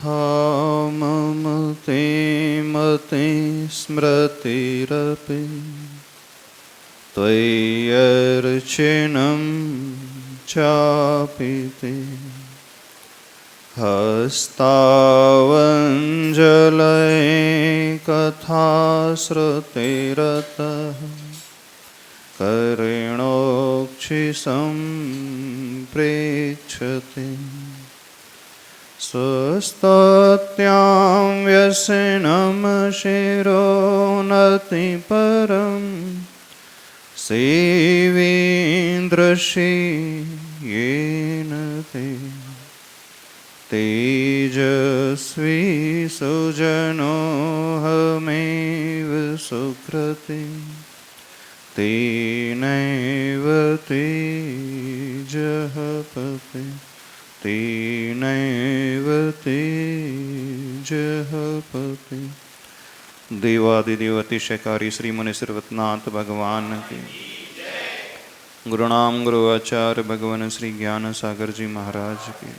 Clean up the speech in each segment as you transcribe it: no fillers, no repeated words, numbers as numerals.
ममते मते स्मृतिरपि त्वय्यर्चनं चापि ते हस्तावञ्जलये कथाश्रुतिरतः करेणोक्षिसम्प्रेक्षते स्वस्तत्यां व्यसनं शिरोनतिपरं सेवेन्द्रशे येन ते तेजस्वी सुजनोऽहमेव सुकृते तेनैव तेजः पते तेनैव तेजः पते। देवादिदेव अतिशयकारी श्री मुनि सर्वनाथ भगवान के गुरुनाम गुरु आचार्य भगवान श्री ज्ञान सागर जी महाराज के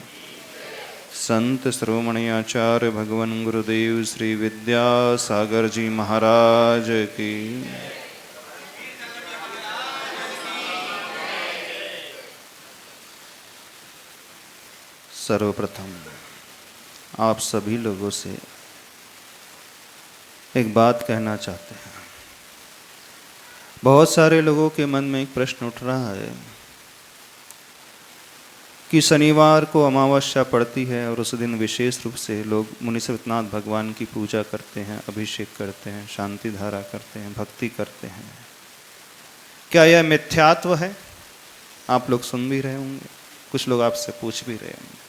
संत श्रोमणी आचार्य भगवान गुरुदेव श्री विद्यासागर जी महाराज की। सर्वप्रथम आप सभी लोगों से एक बात कहना चाहते हैं। बहुत सारे लोगों के मन में एक प्रश्न उठ रहा है कि शनिवार को अमावस्या पड़ती है और उस दिन विशेष रूप से लोग मुनि सर्वनाथ भगवान की पूजा करते हैं, अभिषेक करते हैं, शांति धारा करते हैं, भक्ति करते हैं। क्या यह मिथ्यात्व है? आप लोग सुन भी रहे होंगे, कुछ लोग आपसे पूछ भी रहे होंगे।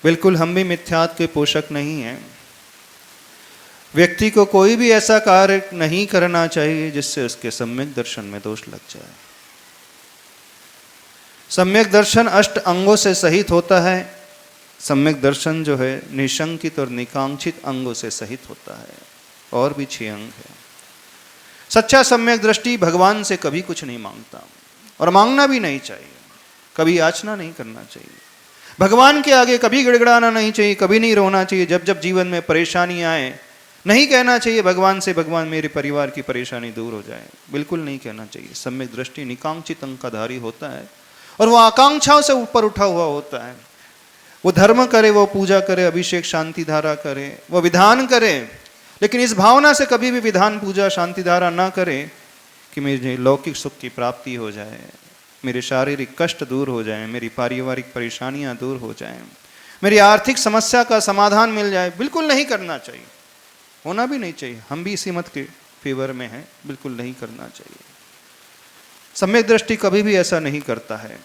बिल्कुल हम भी मिथ्यात्व के पोषक नहीं हैं। व्यक्ति को कोई भी ऐसा कार्य नहीं करना चाहिए जिससे उसके सम्यक दर्शन में दोष लग जाए। सम्यक दर्शन 8 अंगों से सहित होता है। सम्यक दर्शन जो है निशंकित और निकांक्षित अंगों से सहित होता है, और भी 6 अंग है। सच्चा सम्यक दृष्टि भगवान से कभी कुछ नहीं मांगता और मांगना भी नहीं चाहिए, कभी याचना नहीं करना चाहिए। भगवान के आगे कभी गिड़गिड़ाना नहीं चाहिए, कभी नहीं रोना चाहिए। जब जब जीवन में परेशानी आए नहीं कहना चाहिए भगवान से, भगवान मेरे परिवार की परेशानी दूर हो जाए, बिल्कुल नहीं कहना चाहिए। सम्यक दृष्टि निकांक्षित अंग का धारी होता है और वो आकांक्षाओं से ऊपर उठा हुआ होता है। वो धर्म करे, वो पूजा करे, अभिषेक शांति धारा करे, वो विधान करे, लेकिन इस भावना से कभी भी विधान पूजा शांति धारा ना करे कि मुझे लौकिक सुख की प्राप्ति हो जाए, मेरे शारीरिक कष्ट दूर हो जाए, मेरी पारिवारिक परेशानियां दूर हो जाएं, मेरी आर्थिक समस्या का समाधान मिल जाए। बिल्कुल नहीं करना चाहिए, होना भी नहीं चाहिए। हम भी इसी मत के फेवर में हैं, बिल्कुल नहीं करना चाहिए। सम्यक दृष्टि कभी भी ऐसा नहीं करता है।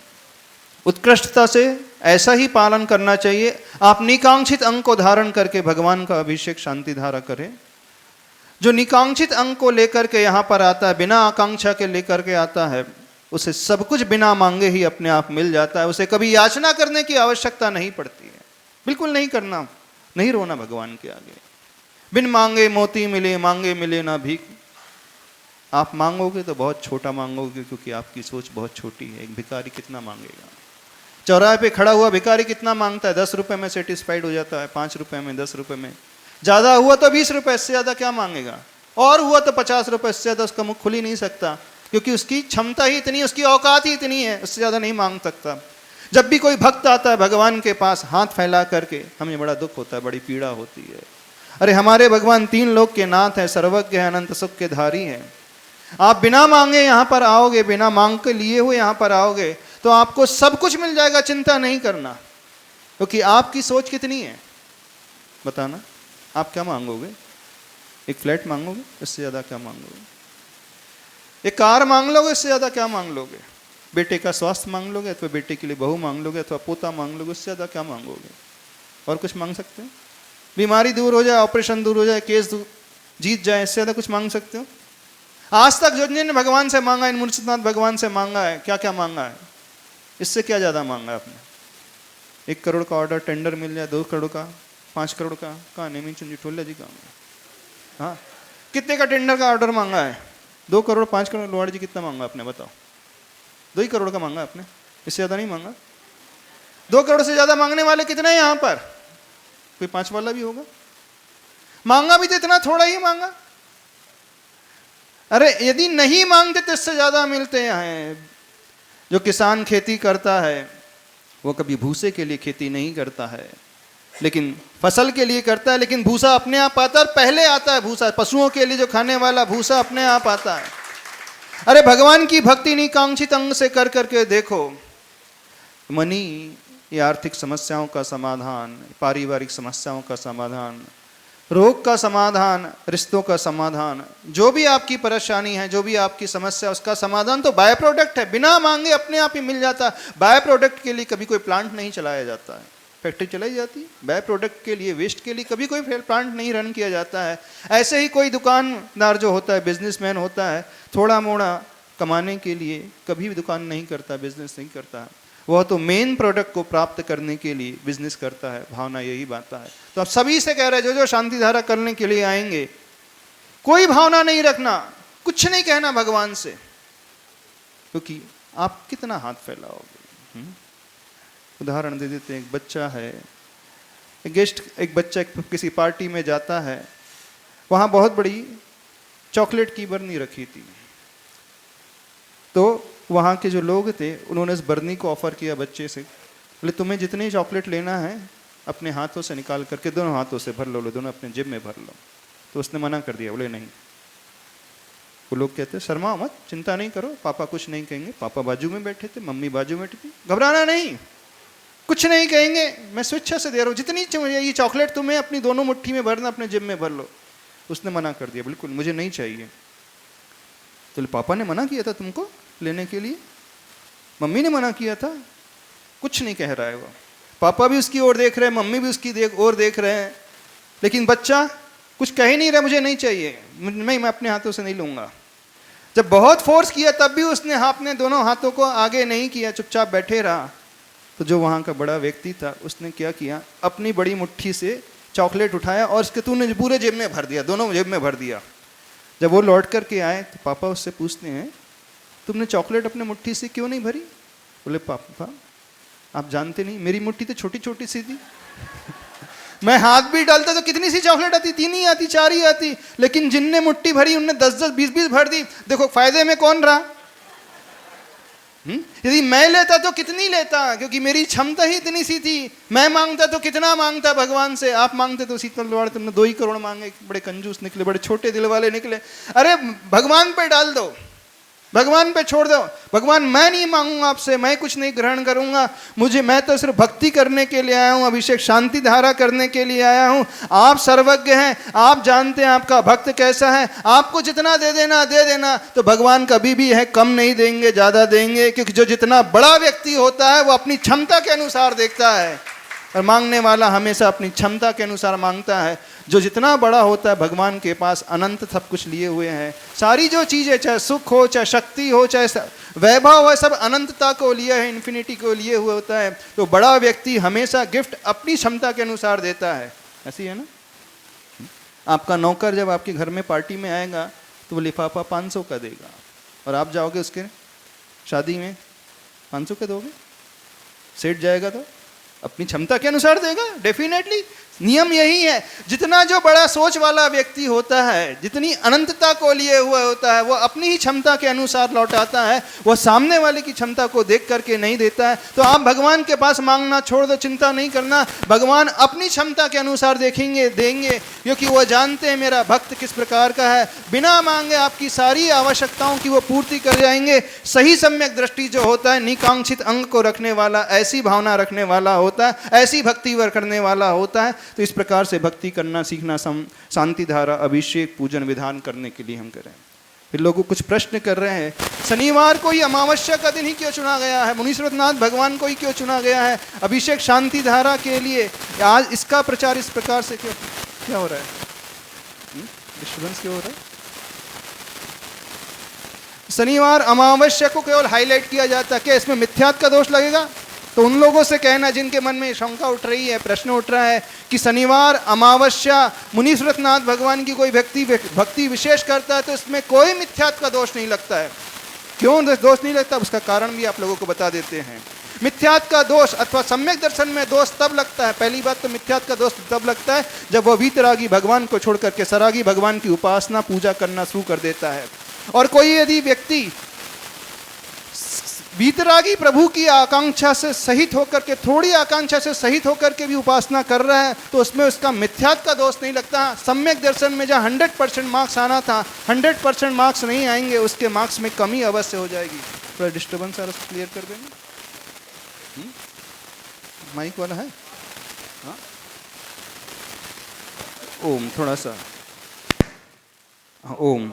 उत्कृष्टता से ऐसा ही पालन करना चाहिए। आप निकांक्षित अंग को धारण करके भगवान का अभिषेक शांति धारा करें। जो निकांक्षित अंग को लेकर के यहाँ पर आता है, बिना आकांक्षा के लेकर के आता है, उसे सब कुछ बिना मांगे ही अपने आप मिल जाता है। उसे कभी याचना करने की आवश्यकता नहीं पड़ती है। बिल्कुल नहीं करना, नहीं रोना भगवान के आगे। बिन मांगे मोती मिले, मांगे मिले ना भीख। आप मांगोगे तो बहुत छोटा मांगोगे, क्योंकि आपकी सोच बहुत छोटी है। एक भिखारी कितना मांगेगा? चौराहे पे खड़ा हुआ भिखारी कितना मांगता है? 10 रुपए में सेटिस्फाइड हो जाता है, 5 रुपए में, 10 रुपए में। ज्यादा हुआ तो 20 रुपए, इससे ज्यादा क्या मांगेगा? और हुआ तो 50 रुपए, इससे ज्यादा उसका मुख खुल ही नहीं सकता, क्योंकि उसकी क्षमता ही इतनी, उसकी औकात ही इतनी है, उससे ज्यादा नहीं मांग सकता। जब भी कोई भक्त आता है भगवान के पास हाथ फैला करके, हमें बड़ा दुख होता है, बड़ी पीड़ा होती है। अरे हमारे भगवान 3 लोक के नाथ हैं, सर्वज्ञ है, अनंत सुख के धारी हैं। आप बिना मांगे यहाँ पर आओगे, बिना मांग के लिए हुए यहाँ पर आओगे, तो आपको सब कुछ मिल जाएगा। चिंता नहीं करना, क्योंकि आपकी सोच कितनी है बताना। आप क्या मांगोगे? एक फ्लैट मांगोगे? इससे ज्यादा क्या मांगोगे? एक कार मांग लोगे? इससे ज्यादा क्या मांग लोगे? बेटे का स्वास्थ्य मांग लोगे, अथवा बेटे के लिए बहू मांग लोगे, अथवा पोता मांग लोगे? इससे ज्यादा क्या मांगोगे? और कुछ मांग सकते हो? बीमारी दूर हो जाए, ऑपरेशन दूर हो जाए, केस जीत जाए, इससे ज्यादा कुछ मांग सकते हो? आज तक जो जिन्होंने भगवान से मांगा, इन मुनि सर्वनाथ भगवान से मांगा है, क्या क्या मांगा है? इससे क्या ज्यादा मांगा है आपने? 1 करोड़ का ऑर्डर टेंडर मिल जाए, 2 करोड़ का, 5 करोड़ का, कहाँ नेमी चंद ठोले जी कहाँ? हाँ, कितने का टेंडर का ऑर्डर मांगा है? 2 करोड़, 5 करोड़। लोहाड़ जी कितना मांगा आपने बताओ? 2 ही करोड़ का मांगा आपने, इससे ज्यादा नहीं मांगा। 2 करोड़ से ज्यादा मांगने वाले कितने हैं यहाँ पर? कोई 5 वाला भी होगा। मांगा भी तो इतना थोड़ा ही मांगा। अरे यदि नहीं मांगते तो इससे ज्यादा मिलते हैं। जो किसान खेती करता है वो कभी भूसे के लिए खेती नहीं करता है, लेकिन फसल के लिए करता है। लेकिन भूसा अपने आप आता है, पहले आता है भूसा। पशुओं के लिए जो खाने वाला भूसा अपने आप आता है। अरे भगवान की भक्ति निकांक्षित अंग से कर करके देखो, मनी, ये आर्थिक समस्याओं का समाधान, पारिवारिक समस्याओं का समाधान, रोग का समाधान, रिश्तों का समाधान, जो भी आपकी परेशानी है, जो भी आपकी समस्या, उसका समाधान तो बाय प्रोडक्ट है। बिना मांगे अपने आप ही मिल जाता है। बाय प्रोडक्ट के लिए कभी कोई प्लांट नहीं चलाया जाता है, फैक्ट्री चलाई जाती है। बाय प्रोडक्ट के लिए, वेस्ट के लिए कभी कोई प्लांट नहीं रन किया जाता है। ऐसे ही कोई दुकानदार जो होता है, बिजनेसमैन होता है, थोड़ा मोड़ा कमाने के लिए कभी भी दुकान नहीं करता, बिजनेस नहीं करता। वह तो मेन प्रोडक्ट को प्राप्त करने के लिए बिजनेस करता है। भावना यही बात है। तो आप सभी से कह रहे हैं, जो शांति धारा करने के लिए आएंगे, कोई भावना नहीं रखना, कुछ नहीं कहना भगवान से, क्योंकि आप कितना हाथ फैलाओगे। उदाहरण दे देते हैं, एक बच्चा है, एक बच्चा किसी पार्टी में जाता है, वहां बहुत बड़ी चॉकलेट की बरनी रखी थी। तो वहाँ के जो लोग थे, उन्होंने इस बरनी को ऑफर किया बच्चे से, बोले तुम्हें जितनी चॉकलेट लेना है अपने हाथों से निकाल करके दोनों हाथों से भर लो, दोनों अपने जेब में भर लो। तो उसने मना कर दिया, बोले नहीं। वो लोग कहते शर्मा मत, चिंता नहीं करो, पापा कुछ नहीं कहेंगे। पापा बाजू में बैठे थे, मम्मी बाजू में बैठी थी। घबराना नहीं, कुछ नहीं कहेंगे, मैं स्वेच्छा से दे रहा हूँ, जितनी ये चॉकलेट तुम्हें अपनी दोनों मुट्ठी में भरना, अपने जेब में भर लो। उसने मना कर दिया, बिल्कुल मुझे नहीं चाहिए। तो पापा ने मना किया था तुमको लेने के लिए, मम्मी ने मना किया था, कुछ नहीं कह रहा है वो। पापा भी उसकी ओर देख रहे हैं, मम्मी भी उसकी ओर देख रहे हैं, लेकिन बच्चा कुछ कह ही नहीं रहा, मुझे नहीं चाहिए, मैं अपने हाथों से नहीं लूंगा। जब बहुत फोर्स किया तब भी उसने अपने दोनों हाथों को आगे नहीं किया, चुपचाप बैठे रहा। तो जो वहाँ का बड़ा व्यक्ति था, उसने क्या किया, अपनी बड़ी मुट्ठी से चॉकलेट उठाया और उसके तूने पूरे जेब में भर दिया, दोनों जेब में भर दिया। जब वो लौट करके आए तो पापा उससे पूछते हैं, तुमने चॉकलेट अपने मुट्ठी से क्यों नहीं भरी? बोले पापा आप जानते नहीं, मेरी मुट्ठी तो छोटी छोटी सी थी मैं हाथ भी डालता तो कितनी सी चॉकलेट आती, 3 ही आती, 4 ही आती, लेकिन जिनने मुट्ठी भरी उनने 10-10, 20-20 भर दी। देखो फायदे में कौन रहा? यदि मैं लेता तो कितनी लेता, क्योंकि मेरी क्षमता ही इतनी सी थी। मैं मांगता तो कितना मांगता भगवान से, आप मांगते तो शीतल द्वार तुमने 2 ही करोड़ मांगे। बड़े कंजूस निकले, बड़े छोटे दिल वाले निकले। अरे भगवान पे डाल दो, भगवान पे छोड़ दो। भगवान मैं नहीं मांगूंगा आपसे, मैं कुछ नहीं ग्रहण करूंगा, मैं तो सिर्फ भक्ति करने के लिए आया हूं, अभिषेक शांति धारा करने के लिए आया हूं। आप सर्वज्ञ हैं, आप जानते हैं आपका भक्त कैसा है, आपको जितना दे देना दे देना। तो भगवान कभी भी है कम नहीं देंगे, ज्यादा देंगे, क्योंकि जो जितना बड़ा व्यक्ति होता है वो अपनी क्षमता के अनुसार देखता है, और मांगने वाला हमेशा अपनी क्षमता के अनुसार मांगता है। जो जितना बड़ा होता है, भगवान के पास अनंत सब कुछ लिए हुए हैं। सारी जो चीज़ें, चाहे सुख हो, चाहे शक्ति हो, चाहे वैभव हो, सब अनंतता को लिए है, इन्फिनिटी को लिए हुए होता है। तो बड़ा व्यक्ति हमेशा गिफ्ट अपनी क्षमता के अनुसार देता है। ऐसी है ना, आपका नौकर जब आपके घर में पार्टी में आएगा तो वो लिफाफा 500 का देगा, और आप जाओगे उसके शादी में 500 का दोगे? सेठ जाएगा तो अपनी क्षमता के अनुसार देगा। डेफिनेटली नियम यही है। जितना जो बड़ा सोच वाला व्यक्ति होता है, जितनी अनंतता को लिए हुआ होता है, वो अपनी ही क्षमता के अनुसार लौटाता है, वो सामने वाले की क्षमता को देख करके नहीं देता है। तो आप भगवान के पास मांगना छोड़ दो, चिंता नहीं करना, भगवान अपनी क्षमता के अनुसार देखेंगे, देंगे, क्योंकि वो जानते हैं मेरा भक्त किस प्रकार का है। बिना मांगे आपकी सारी आवश्यकताओं की वो पूर्ति कर जाएंगे। सही सम्यक दृष्टि जो होता है, निकांक्षित अंग को रखने वाला, ऐसी भावना रखने वाला होता है, ऐसी भक्ति वर करने वाला होता है। तो इस प्रकार से भक्ति करना सीखना, शांति धारा, अभिषेक, पूजन विधान करने के लिए हम करें। फिर लोग कुछ प्रश्न कर रहे हैं, शनिवार को ही अमावस्या का दिन ही क्यों चुना गया है? मुनीश्वरनाथ भगवान को ही क्यों चुना गया है अभिषेक शांति धारा के लिए? आज इसका प्रचार इस प्रकार से क्यों क्या हो रहा है? डिस्टर्बेंस क्यों हो रहा है? शनिवार अमावस्या को केवल हाईलाइट किया जाता है, क्या इसमें मिथ्यात्व का दोष लगेगा? तो उन लोगों से कहना जिनके मन में शंका उठ रही है, प्रश्न उठ रहा है कि शनिवार अमावस्या मुनीश्वरनाथ भगवान की कोई भक्ति विशेष करता है तो इसमें कोई मिथ्यात्व का दोष नहीं लगता है। क्यों दोष नहीं लगता, उसका कारण भी आप लोगों को बता देते हैं। मिथ्यात्व का दोष अथवा सम्यक दर्शन में दोष तब लगता है, पहली बात तो मिथ्यात्व का दोष तब लगता है जब वह वीतरागी भगवान को छोड़ करके सरागी भगवान की उपासना पूजा करना शुरू कर देता है। और कोई यदि व्यक्ति वीतरागी प्रभु की आकांक्षा से सहित होकर के, थोड़ी आकांक्षा से सहित होकर के भी उपासना कर रहा है तो उसमें उसका मिथ्यात्व का दोष नहीं लगता। सम्यक दर्शन में जहाँ 100% मार्क्स आना था 100% मार्क्स नहीं आएंगे, उसके मार्क्स में कमी अवश्य हो जाएगी। थोड़ा डिस्टर्बेंस आ रहा है, क्लियर कर देंगे। माइक वाला है? हाँ, ओम थोड़ा सा, हाँ ओम,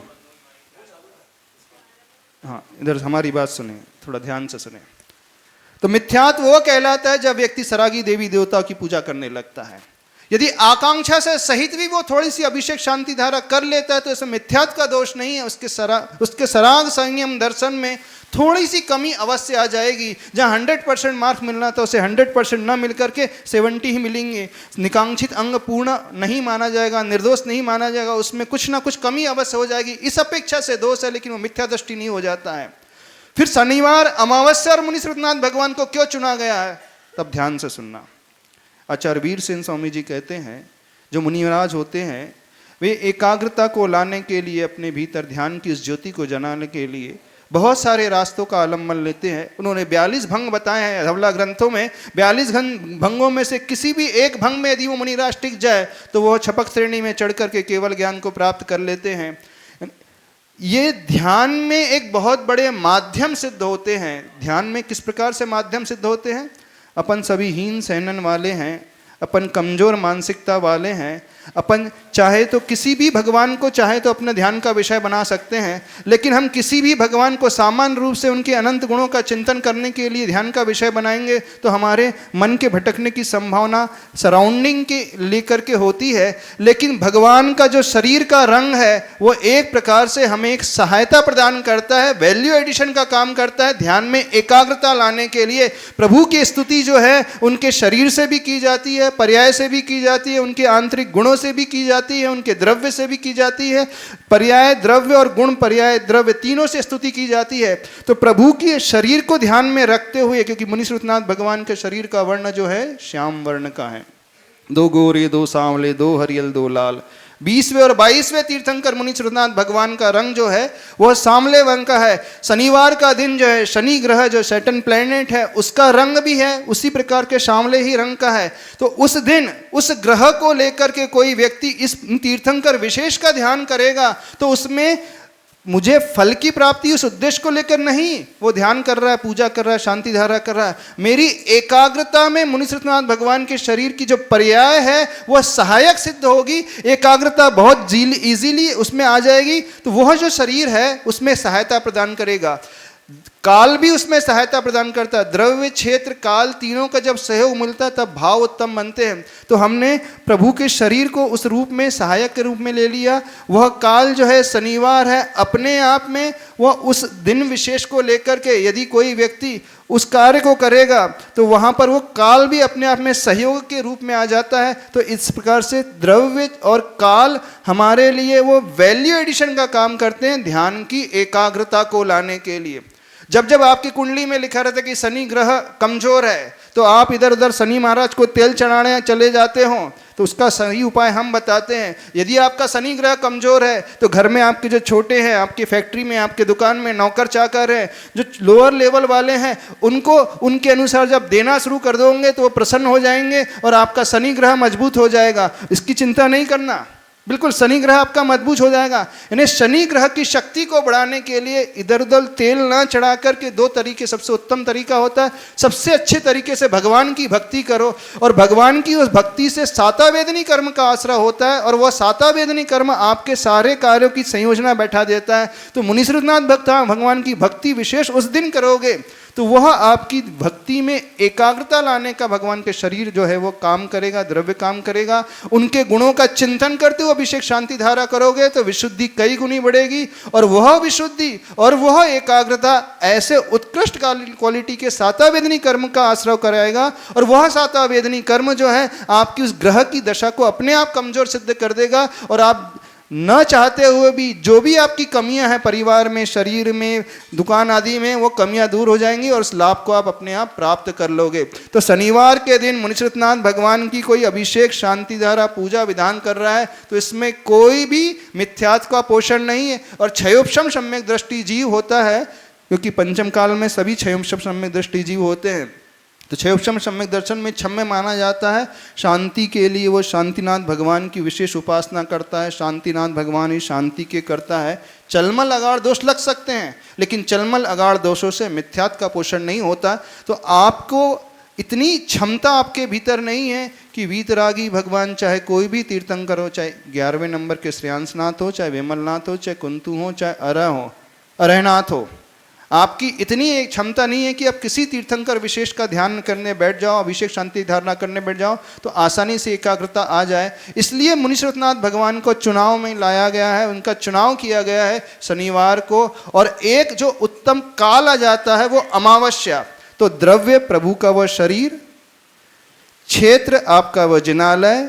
हाँ इधर हमारी बात सुने, थोड़ा ध्यान से सुने। तो मिथ्यात्व वो कहलाता है जब व्यक्ति सरागी देवी देवताओं की पूजा करने लगता है। यदि आकांक्षा से सहित भी वो थोड़ी सी अभिषेक शांति धारा कर लेता है तो इसमें मिथ्यात्व का दोष नहीं है। उसके सराग संयम दर्शन में थोड़ी सी कमी अवश्य आ जाएगी। जहाँ 100% मार्क्स मिलना था उसे 100% न मिल करके 70 ही मिलेंगे। निकांक्षित अंग पूर्ण नहीं माना जाएगा, निर्दोष नहीं माना जाएगा, उसमें कुछ ना कुछ कमी अवश्य हो जाएगी। इस अपेक्षा से दोष है, लेकिन वो मिथ्या दृष्टि नहीं हो जाता है। फिर शनिवार अमावस्या और मुनि श्रुतनाथ भगवान को क्यों चुना गया है, तब ध्यान से सुनना। आचार्य वीर सेन स्वामी जी कहते हैं जो मुनिराज होते हैं वे एकाग्रता को लाने के लिए, अपने भीतर ध्यान की उस ज्योति को जलाने के लिए बहुत सारे रास्तों का अवलंबन लेते हैं। उन्होंने 42 भंग बताए हैं धवला ग्रंथों में। 42 भंगों में से किसी भी एक भंग में यदि वो मुनिराज टिक जाए तो वो छपक श्रेणी में चढ़ करके केवल ज्ञान को प्राप्त कर लेते हैं। ये ध्यान में एक बहुत बड़े माध्यम सिद्ध होते हैं। ध्यान में किस प्रकार से माध्यम सिद्ध होते हैं? अपन सभी हीन सहनन वाले हैं, अपन कमजोर मानसिकता वाले हैं, अपन चाहे तो किसी भी भगवान को चाहे तो अपने ध्यान का विषय बना सकते हैं, लेकिन हम किसी भी भगवान को सामान्य रूप से उनके अनंत गुणों का चिंतन करने के लिए ध्यान का विषय बनाएंगे तो हमारे मन के भटकने की संभावना सराउंडिंग के लेकर के होती है। लेकिन भगवान का जो शरीर का रंग है वो एक प्रकार से हमें एक सहायता प्रदान करता है, वैल्यू एडिशन का काम करता है। ध्यान में एकाग्रता लाने के लिए प्रभु की स्तुति जो है उनके शरीर से भी की जाती है, पर्याय से भी की जाती है, उनके आंतरिक गुणों से भी की जाती है, उनके द्रव्य से भी की जाती है। पर्याय द्रव्य और गुण पर्याय द्रव्य तीनों से स्तुति की जाती है। तो प्रभु के शरीर को ध्यान में रखते हुए, क्योंकि मुनि श्रुतनाथ भगवान के शरीर का वर्ण जो है श्याम वर्ण का है, 2 गोरे 2 सांवले 2 हरियल 2 लाल। 20वें और 22वें तीर्थंकर मुनि श्रुतनाथ भगवान का रंग जो है वह सांवले रंग का है। शनिवार का दिन जो है शनि ग्रह जो सैटर्न प्लैनेट है उसका रंग भी है उसी प्रकार के सांवले ही रंग का है। तो उस दिन उस ग्रह को लेकर के कोई व्यक्ति इस तीर्थंकर विशेष का ध्यान करेगा तो उसमें मुझे फल की प्राप्ति उस उद्देश्य को लेकर नहीं वो ध्यान कर रहा है, पूजा कर रहा है, शांति धारा कर रहा है। मेरी एकाग्रता में मुनि श्रुतनाथ भगवान के शरीर की जो पर्याय है वह सहायक सिद्ध होगी। एकाग्रता बहुत इजीली उसमें आ जाएगी तो वह जो शरीर है उसमें सहायता प्रदान करेगा। काल भी उसमें सहायता प्रदान करता है। द्रव्य क्षेत्र काल तीनों का जब सहयोग मिलता है तब भाव उत्तम बनते हैं। तो हमने प्रभु के शरीर को उस रूप में सहायक के रूप में ले लिया। वह काल जो है शनिवार है, अपने आप में वह उस दिन विशेष को लेकर के यदि कोई व्यक्ति उस कार्य को करेगा तो वहाँ पर वो काल भी अपने आप में सहयोग के रूप में आ जाता है। तो इस प्रकार से द्रव्य और काल हमारे लिए वो वैल्यू एडिशन का काम करते हैं ध्यान की एकाग्रता को लाने के लिए। जब जब आपकी कुंडली में लिखा रहता है कि शनि ग्रह कमजोर है तो आप इधर उधर शनि महाराज को तेल चढ़ाने चले जाते हो तो उसका सही उपाय हम बताते हैं। यदि आपका शनि ग्रह कमजोर है तो घर में आपके जो छोटे हैं, आपकी फैक्ट्री में, आपके दुकान में नौकर चाकर हैं, जो लोअर लेवल वाले हैं, उनको उनके अनुसार जब देना शुरू कर दोगे तो वो प्रसन्न हो जाएंगे और आपका शनि ग्रह मजबूत हो जाएगा। इसकी चिंता नहीं करना, बिल्कुल शनि ग्रह आपका मजबूत हो जाएगा। यानी शनि ग्रह की शक्ति को बढ़ाने के लिए इधर उधर तेल ना चढ़ा करके 2 तरीके सबसे उत्तम तरीका होता है। सबसे अच्छे तरीके से भगवान की भक्ति करो और भगवान की उस भक्ति से सातावेदनी कर्म का आश्रय होता है और वह सातावेदनी कर्म आपके सारे कार्यों की संयोजना बैठा देता है। तो मुनि श्रुतनाथ भगवान की भक्ति विशेष उस दिन करोगे तो वह आपकी भक्ति में एकाग्रता लाने का भगवान के शरीर जो है वो काम करेगा, द्रव्य काम करेगा। उनके गुणों का चिंतन करते हुए अभिषेक शांति धारा करोगे तो विशुद्धि कई गुनी बढ़ेगी और वह विशुद्धि और वह एकाग्रता ऐसे उत्कृष्ट क्वालिटी के सातावेदनी कर्म का आश्रय कराएगा और वह सातावेदनी कर्म जो है आपकी उस ग्रह की दशा को अपने आप कमजोर सिद्ध कर देगा और आप न चाहते हुए भी जो भी आपकी कमियां हैं परिवार में, शरीर में, दुकान आदि में, वो कमियां दूर हो जाएंगी और उस लाभ को आप अपने आप प्राप्त कर लोगे। तो शनिवार के दिन मुनीश्वरनाथ भगवान की कोई अभिषेक, शांति धारा, पूजा विधान कर रहा है तो इसमें कोई भी मिथ्यात्व का पोषण नहीं है। और क्षयोपशम सम्यक दृष्टि जीव होता है, क्योंकि पंचम काल में सभी क्षयोपशम सम्यक दृष्टि जीव होते हैं। तो क्षयोपशम सम्यक दर्शन में क्षम्य माना जाता है। शांति के लिए वो शांतिनाथ भगवान की विशेष उपासना करता है। शांतिनाथ भगवान ही शांति के करता है। चलमल अगाड़ दोष लग सकते हैं, लेकिन चलमल अगाड़ दोषों से मिथ्यात्व का पोषण नहीं होता। तो आपको इतनी क्षमता आपके भीतर नहीं है कि वीतरागी भगवान, चाहे कोई भी तीर्थंकर हो, चाहे 11वें नंबर के श्रेयांसनाथ हो, चाहे विमलनाथ हो, चाहे कुंतु हो, चाहे अरहनाथ हो, आपकी इतनी एक क्षमता नहीं है कि आप किसी तीर्थंकर विशेष का ध्यान करने बैठ जाओ, अभिषेक शांति धारणा करने बैठ जाओ तो आसानी से एकाग्रता आ जाए। इसलिए मुनीश्वरनाथ भगवान को चुनाव में लाया गया है, उनका चुनाव किया गया है शनिवार को। और एक जो उत्तम काल आ जाता है वो अमावस्या। तो द्रव्य प्रभु का वह शरीर, क्षेत्र आपका वह जिनालय,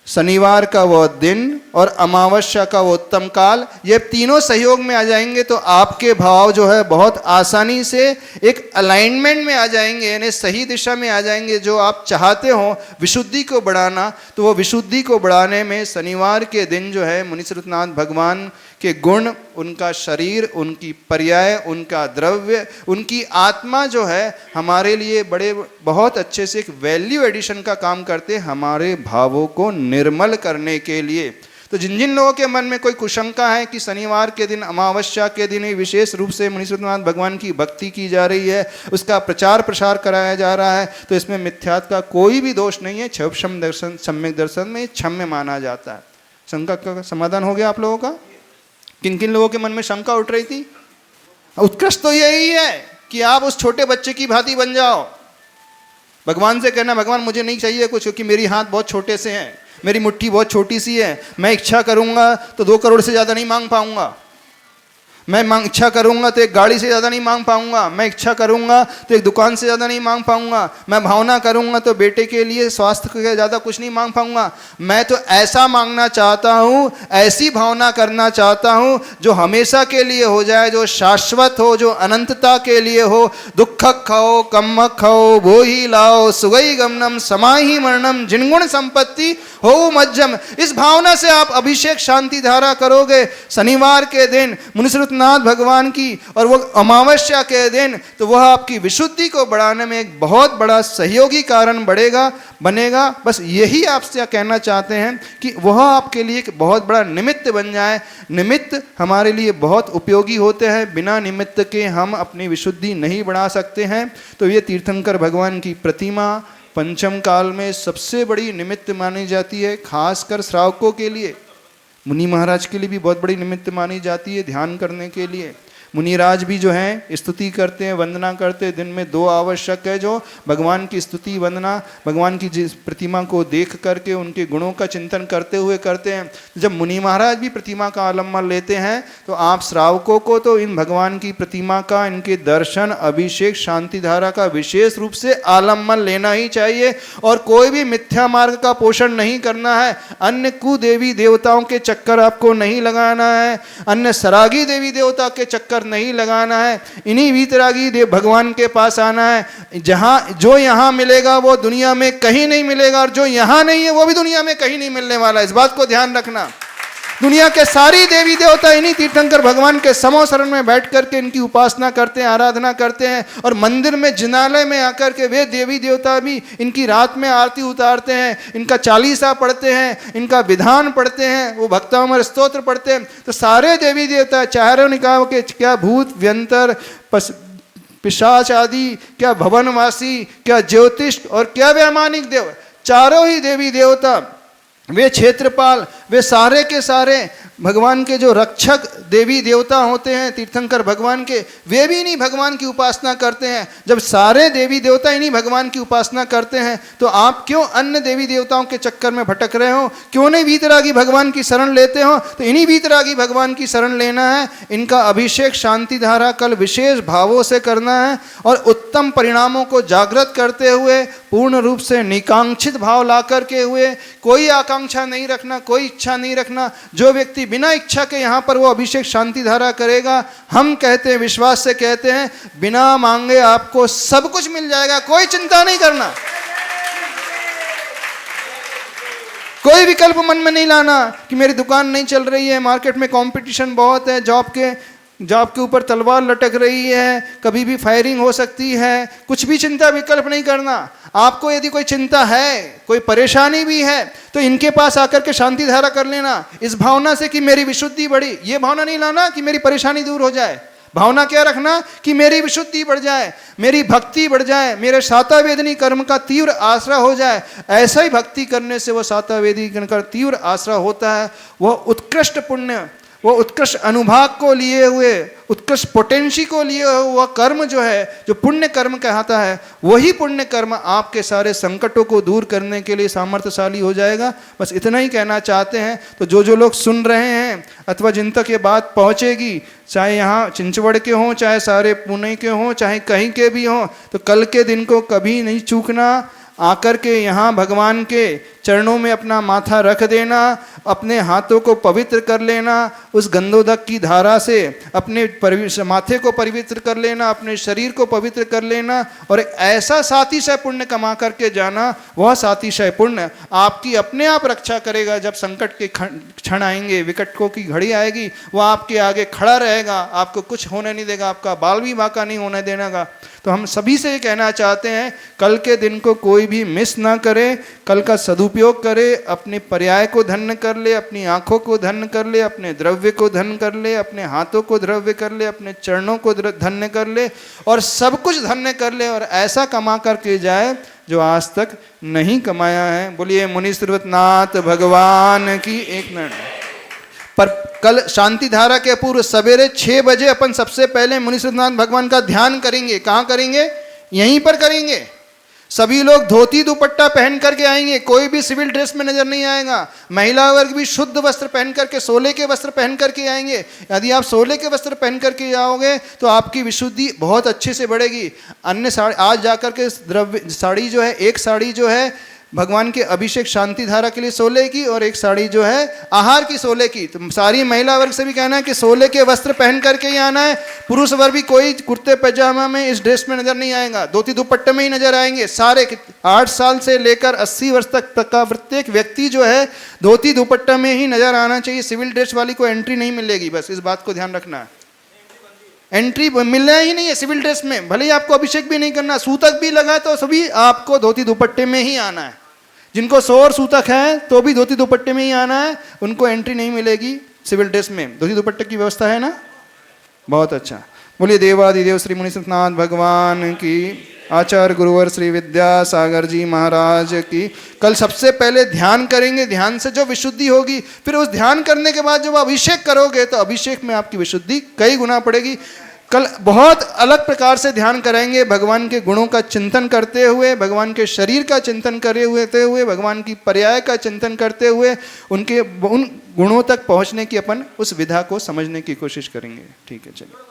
शनिवार का वह दिन और अमावस्या का वो उत्तम काल, ये तीनों सहयोग में आ जाएंगे तो आपके भाव जो है बहुत आसानी से एक अलाइनमेंट में आ जाएंगे, यानी सही दिशा में आ जाएंगे। जो आप चाहते हो विशुद्धि को बढ़ाना, तो वो विशुद्धि को बढ़ाने में शनिवार के दिन जो है मुनीश्वरनाथ भगवान के गुण, उनका शरीर, उनकी पर्याय, उनका द्रव्य, उनकी आत्मा जो है हमारे लिए बड़े बहुत अच्छे से एक वैल्यू एडिशन का काम करते हैं, हमारे भावों को निर्मल करने के लिए। तो जिन जिन लोगों के मन में कोई कुशंका है कि शनिवार के दिन, अमावस्या के दिन ही विशेष रूप से मुनीश्वरनाथ भगवान की भक्ति की जा रही है, उसका प्रचार प्रसार कराया जा रहा है, तो इसमें मिथ्यात्व का कोई भी दोष नहीं है। क्षयोपशम दर्शन, सम्यक दर्शन में क्षम्य माना जाता है। शंका का समाधान हो गया आप लोगों का? किन किन लोगों के मन में शंका उठ रही थी? उत्कृष्ट तो यही है कि आप उस छोटे बच्चे की भांति बन जाओ। भगवान से कहना, भगवान मुझे नहीं चाहिए कुछ, क्योंकि मेरी हाथ बहुत छोटे से हैं, मेरी मुट्ठी बहुत छोटी सी है, मैं इच्छा करूंगा तो 2 करोड़ से ज़्यादा नहीं मांग पाऊंगा, मैं इच्छा करूंगा तो एक गाड़ी से ज़्यादा नहीं मांग पाऊंगा, मैं इच्छा करूंगा तो एक दुकान से ज़्यादा नहीं मांग पाऊंगा, मैं भावना करूंगा तो बेटे के लिए स्वास्थ्य के ज़्यादा कुछ नहीं मांग पाऊंगा। मैं तो ऐसा मांगना चाहता हूँ, ऐसी भावना करना चाहता हूँ जो हमेशा के लिए हो जाए, जो शाश्वत हो, जो अनंतता के लिए हो। दुख खाओ कम खाओ वो ही लाओ, सुगई गमनम समाही मरणम, जिनगुण संपत्ति हो मध्यम। इस भावना से आप अभिषेक शांति धारा करोगे शनिवार के दिन मुनीश्वरनाथ भगवान की, और वो अमावस्या के दिन, तो वह आपकी विशुद्धि को बढ़ाने में एक बहुत बड़ा सहयोगी कारण बनेगा। बस यही आपसे कहना चाहते हैं कि वह आपके लिए एक बहुत बड़ा निमित्त बन जाए। निमित्त हमारे लिए बहुत उपयोगी होते हैं, बिना निमित्त के हम अपनी विशुद्धि नहीं बढ़ा सकते हैं। तो ये तीर्थंकर भगवान की प्रतिमा पंचम काल में सबसे बड़ी निमित्त मानी जाती है, खासकर श्रावकों के लिए। मुनि महाराज के लिए भी बहुत बड़ी निमित्त मानी जाती है ध्यान करने के लिए। मुनिराज भी जो हैं स्तुति करते हैं, वंदना करते हैं। दिन में 2 आवश्यक है, जो भगवान की स्तुति वंदना, भगवान की जिस प्रतिमा को देख करके उनके गुणों का चिंतन करते हुए करते हैं। जब मुनि महाराज भी प्रतिमा का आलम्बन लेते हैं तो आप श्रावकों को तो इन भगवान की प्रतिमा का, इनके दर्शन, अभिषेक, शांति धारा का विशेष रूप से आलम्बन लेना ही चाहिए। और कोई भी मिथ्या मार्ग का पोषण नहीं करना है। अन्य कुदेवी देवताओं के चक्कर आपको नहीं लगाना है, अन्य सरागी देवी देवता के चक्कर नहीं लगाना है। इन्हीं वीतरागी देव भगवान के पास आना है। जहां जो यहां मिलेगा वो दुनिया में कहीं नहीं मिलेगा, और जो यहां नहीं है वो भी दुनिया में कहीं नहीं मिलने वाला है। इस बात को ध्यान रखना। दुनिया के सारी देवी देवता इन्हीं तीर्थंकर भगवान के समो शरण में बैठ करके इनकी उपासना करते हैं, आराधना करते हैं। और मंदिर में, जिनालय में आकर के वे देवी देवता भी इनकी रात में आरती उतारते हैं, इनका चालीसा पढ़ते हैं, इनका विधान पढ़ते हैं, वो भक्तामर स्तोत्र पढ़ते हैं। तो सारे देवी देवता, चारों निकायों के, क्या भूत व्यंतर, पिशाच आदि, क्या भवनवासी, क्या ज्योतिष और क्या वैमानिक देव, चारों ही देवी देवता, वे क्षेत्रपाल, वे सारे के सारे भगवान के जो रक्षक देवी देवता होते हैं तीर्थंकर भगवान के, वे भी इन्हीं भगवान की उपासना करते हैं। जब सारे देवी देवता इन्हीं भगवान की उपासना करते हैं तो आप क्यों अन्य देवी देवताओं के चक्कर में भटक रहे हो? क्यों नहीं वीतरागी भगवान की शरण लेते हो? तो इन्हीं वीतरागी भगवान की शरण लेना है। इनका अभिषेक शांति धारा कल विशेष भावों से करना है और उत्तम परिणामों को जागृत करते हुए पूर्ण रूप से निकांक्षित भाव ला करके हुए, कोई आकांक्षा नहीं रखना, कोई इच्छा नहीं रखना। जो व्यक्ति बिना इच्छा के यहाँ पर वो अभिषेक शांति धारा करेगा, हम कहते हैं, विश्वास से कहते हैं, बिना मांगे आपको सब कुछ मिल जाएगा, कोई चिंता नहीं करना। कोई विकल्प मन में नहीं लाना कि मेरी दुकान नहीं चल रही है, मार्केट में कंपटीशन बहुत है, जॉब के ऊपर तलवार लटक रही है, कभी भी फायरिंग हो सकती है, कुछ भी चिंता विकल्प नहीं करना। आपको यदि कोई चिंता है, कोई परेशानी भी है, तो इनके पास आकर के शांति धारा कर लेना, इस भावना से कि मेरी विशुद्धि बढ़ी। ये भावना नहीं लाना कि मेरी परेशानी दूर हो जाए, भावना क्या रखना कि मेरी विशुद्धि बढ़ जाए, मेरी भक्ति बढ़ जाए, मेरे सातावेदनी कर्म का तीव्र आश्रय हो जाए। ऐसा ही भक्ति करने से वो सातावेदी कर्म का तीव्र आश्रय होता है। वह उत्कृष्ट पुण्य, वो उत्कृष्ट अनुभाग को लिए हुए, उत्कृष्ट पोटेंशी को लिए हुआ कर्म जो है, जो पुण्य कर्म कहता है, वही पुण्य कर्म आपके सारे संकटों को दूर करने के लिए सामर्थ्यशाली हो जाएगा। बस इतना ही कहना चाहते हैं। तो जो लोग सुन रहे हैं अथवा जिन तक ये बात पहुँचेगी, चाहे यहाँ चिंचवड़ के हों, चाहे सारे पुणे के हों, चाहे कहीं के भी हों, तो कल के दिन को कभी नहीं चूकना। आकर के यहाँ भगवान के चरणों में अपना माथा रख देना, अपने हाथों को पवित्र कर लेना, उस गंधोदक की धारा से अपने माथे को पवित्र कर लेना, अपने शरीर को पवित्र कर लेना, और एक ऐसा सातिशय पुण्य कमा करके जाना। वह सातिशय पुण्य आपकी अपने आप रक्षा करेगा। जब संकट के क्षण आएंगे, विकटों की घड़ी आएगी, वह आपके आगे खड़ा रहेगा, आपको कुछ होने नहीं देगा, आपका बाल भी बांका नहीं होने देगा। तो हम सभी से ये कहना चाहते हैं, कल के दिन को कोई भी मिस ना करे, कल का सदुपयोग करे, अपने पर्याय को धन्य कर ले, अपनी आंखों को धन्य कर ले, अपने द्रव्य को धन्य कर ले, अपने हाथों को द्रव्य कर ले, अपने चरणों को धन्य कर ले, और सब कुछ धन्य कर ले, और ऐसा कमा करके जाए जो आज तक नहीं कमाया है। बोलिए मुनि श्रीवतनाथ भगवान की एक मिनट। पर कल शांति धारा के पूर्व सवेरे 6 बजे अपन सबसे पहले मुनि श्रीवतनाथ भगवान का ध्यान करेंगे। कहाँ करेंगे? यहीं पर करेंगे। सभी लोग धोती दुपट्टा पहन करके आएंगे, कोई भी सिविल ड्रेस में नजर नहीं आएगा। महिला वर्ग भी शुद्ध वस्त्र पहन करके, सोले के वस्त्र पहन करके आएंगे। यदि आप सोले के वस्त्र पहन करके आओगे तो आपकी विशुद्धि बहुत अच्छे से बढ़ेगी। अन्य साड़ी, आज जाकर के द्रव्य साड़ी जो है, एक साड़ी जो है भगवान के अभिषेक शांति धारा के लिए सोले की, और एक साड़ी जो है आहार की सोले की। तो सारी महिला वर्ग से भी कहना है कि सोले के वस्त्र पहन करके ही आना है। पुरुष वर्ग भी कोई कुर्ते पैजामा में, इस ड्रेस में नजर नहीं आएगा, धोती दुपट्टे में ही नजर आएंगे। सारे 8 साल से लेकर 80 वर्ष तक का प्रत्येक व्यक्ति जो है धोती दुपट्टा में ही नजर आना चाहिए। सिविल ड्रेस वाली को एंट्री नहीं मिलेगी, बस इस बात को ध्यान रखना है। एंट्री मिलना ही नहीं है सिविल ड्रेस में, भले ही आपको अभिषेक भी नहीं करना, सूतक भी लगा तो सभी आपको धोती दुपट्टे में ही आना है। जिनको सौर सूतक है तो भी धोती दुपट्टे में ही आना है, उनको एंट्री नहीं मिलेगी सिविल ड्रेस में। धोती दुपट्टे की व्यवस्था है ना? बहुत अच्छा। बोलिए देवादिदेव श्री मुनि श्रीवतनाथ भगवान की, आचार्य गुरुवर श्री विद्यासागर जी महाराज की। कल सबसे पहले ध्यान करेंगे, ध्यान से जो विशुद्धि होगी, फिर उस ध्यान करने के बाद जब अभिषेक करोगे तो अभिषेक में आपकी विशुद्धि कई गुना पड़ेगी। कल बहुत अलग प्रकार से ध्यान कराएंगे, भगवान के गुणों का चिंतन करते हुए, भगवान के शरीर का चिंतन करे हुए, भगवान की पर्याय का चिंतन करते हुए, उन गुणों तक पहुंचने की अपन उस विधा को समझने की कोशिश करेंगे। ठीक है, चलिए।